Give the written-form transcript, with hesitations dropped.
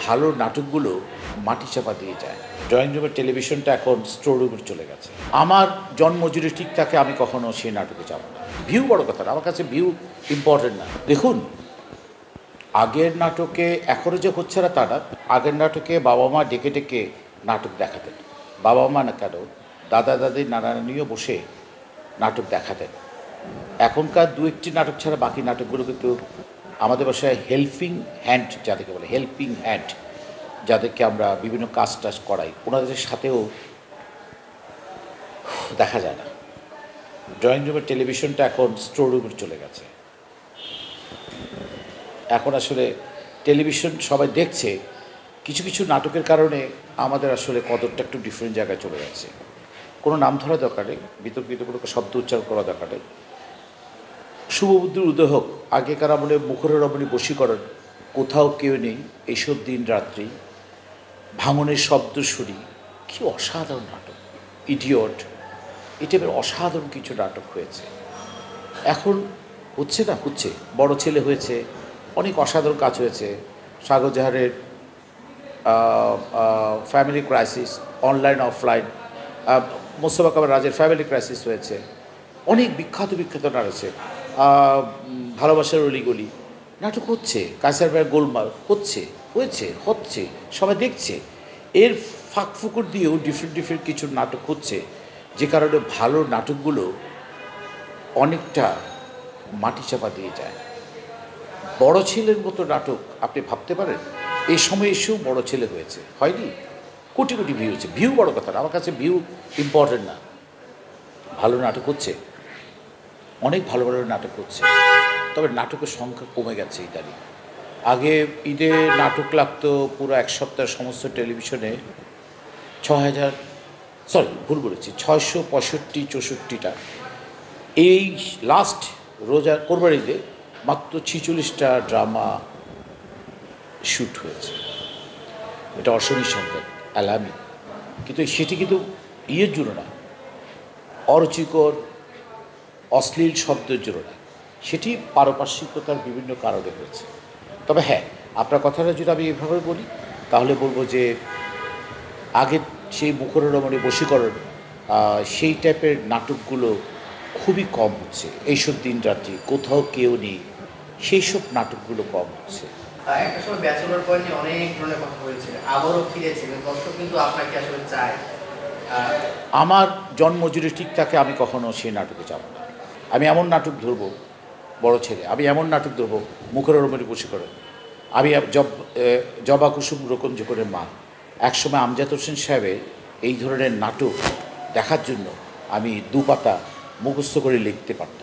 ভালো নাটকগুলো মাটি চাপা দিয়ে যায়। ড্রয়িং রুমের টেলিভিশনটা এখন স্টোর রুমে চলে গেছে। আমার জন্মজুরি ঠিক থাকে, আমি কখনো সেই নাটকে যাব না। ভিউ বড় কথা না, আমার কাছে ভিউ ইম্পর্টেন্ট না। দেখুন, আগের নাটকে এখনও যে হচ্ছে না তা না, আগের নাটকে বাবা মা ডেকে ডেকে নাটক দেখাতেন। বাবা মা না কেন, দাদা দাদি নানা নানিও বসে নাটক দেখাতেন। এখনকার দু একটি নাটক ছাড়া বাকি নাটকগুলো কিন্তু আমাদের বাসায় হেল্পিং হ্যান্ড, যাদেরকে বলে হেল্পিং হ্যান্ড, যাদেরকে আমরা বিভিন্ন কাজ টাজ করাই, ওনাদের সাথেও দেখা যায় না। ড্রয়িং রুমের টেলিভিশনটা এখন স্টোর রুমে চলে গেছে। এখন আসলে টেলিভিশন সবাই দেখছে, কিছু কিছু নাটকের কারণে আমাদের আসলে কদরটা একটু ডিফারেন্ট জায়গায় চলে যাচ্ছে। কোনো নাম ধরা দরকার নেই, বিতর্কিত কোনো শব্দ উচ্চারণ করা দরকার নেই। শুভবুদ্ধির উদয় হোক, আগেকার আমলে মুখরের রমণী বশীকরণ, কোথাও কেউ নেই, এইসব দিন রাত্রি, ভাঙনের শব্দ শুনি, কী অসাধারণ নাটক, ইডিয়ট, এই টাইপের অসাধারণ কিছু নাটক হয়েছে। এখন হচ্ছে না, হচ্ছে, বড় ছেলে হয়েছে, অনেক অসাধারণ কাজ হয়েছে। সাগর জাহারের family crisis, online offline, Mostafa Kamal রাজের ফ্যামিলি ক্রাইসিস হয়েছে, অনেক বিখ্যাত বিখ্যাত নাটক আছে। ভালোবাসার অলিগলি নাটক হচ্ছে, কায়সার ভাইয়ের গোলমাল হচ্ছে, হচ্ছে, সবাই দেখছে। এর ফাঁক ফুকুর দিয়েও ডিফারেন্ট ডিফারেন্ট কিছু নাটক হচ্ছে, যে কারণে ভালো নাটকগুলো অনেকটা মাটি চাপা দিয়ে যায়। বড় ছেলের মতো নাটক আপনি ভাবতে পারেন, এই সময় এসেও বড় ছেলে হয়েছে, হয়নি? কোটি কোটি ভিউ হচ্ছে। ভিউ বড় কথা না, আমার কাছে ভিউ ইম্পর্টেন্ট না। ভালো নাটক হচ্ছে, অনেক ভালো ভালো নাটক হচ্ছে, তবে নাটকের সংখ্যা কমে গেছে ইদানিং। আগে ঈদে নাটক লাগতো পুরো এক সপ্তাহের সমস্ত টেলিভিশনে 6,000, সরি ভুল বলেছি, 665-64টা। এই লাস্ট রোজা কোরবানির ঈদে মাত্র 46টা ড্রামা শ্যুট হয়েছে। এটা অশনির সংখ্যা, অ্যালার্মিং। কিন্তু সেটি কিন্তু ইয়ের জন্য না, অরুচিকর অশ্লীল শব্দের জন্য না, সেটি পারপার্শ্বিকতার বিভিন্ন কারণে হয়েছে। তবে হ্যাঁ, আপনার কথাটা যদি আমি এভাবে বলি, তাহলে বলবো যে আগে সেই মুখরের রমণী বশীকরণ, সেই টাইপের নাটকগুলো খুবই কম হচ্ছে। এইসব দিন রাত্রি, কোথাও কেউ নেই, সেই সব নাটকগুলো কম হচ্ছে। একটা সময় ব্যাচেলর পয়েন্ট নিয়ে অনেক ধরনের কথা হয়েছে, আবারও ফিরেছে, দর্শক কিন্তু আপনাকে আসলে চায়। আমার জন্মজুরি ঠিক থাকে, আমি কখনো সেই নাটকে যাব না। আমি এমন নাটক ধরবো, বড় ছেলে, আমি এমন নাটক ধরবো মুখরের রমণী বশীকরণ, আমি জবা কুসুম রকম জোকরের মা। একসময় আমজাদ হোসেন সাহেবের এই ধরনের নাটক দেখার জন্য আমি 2 পাতা মুখস্থ করে লিখতে পারতাম।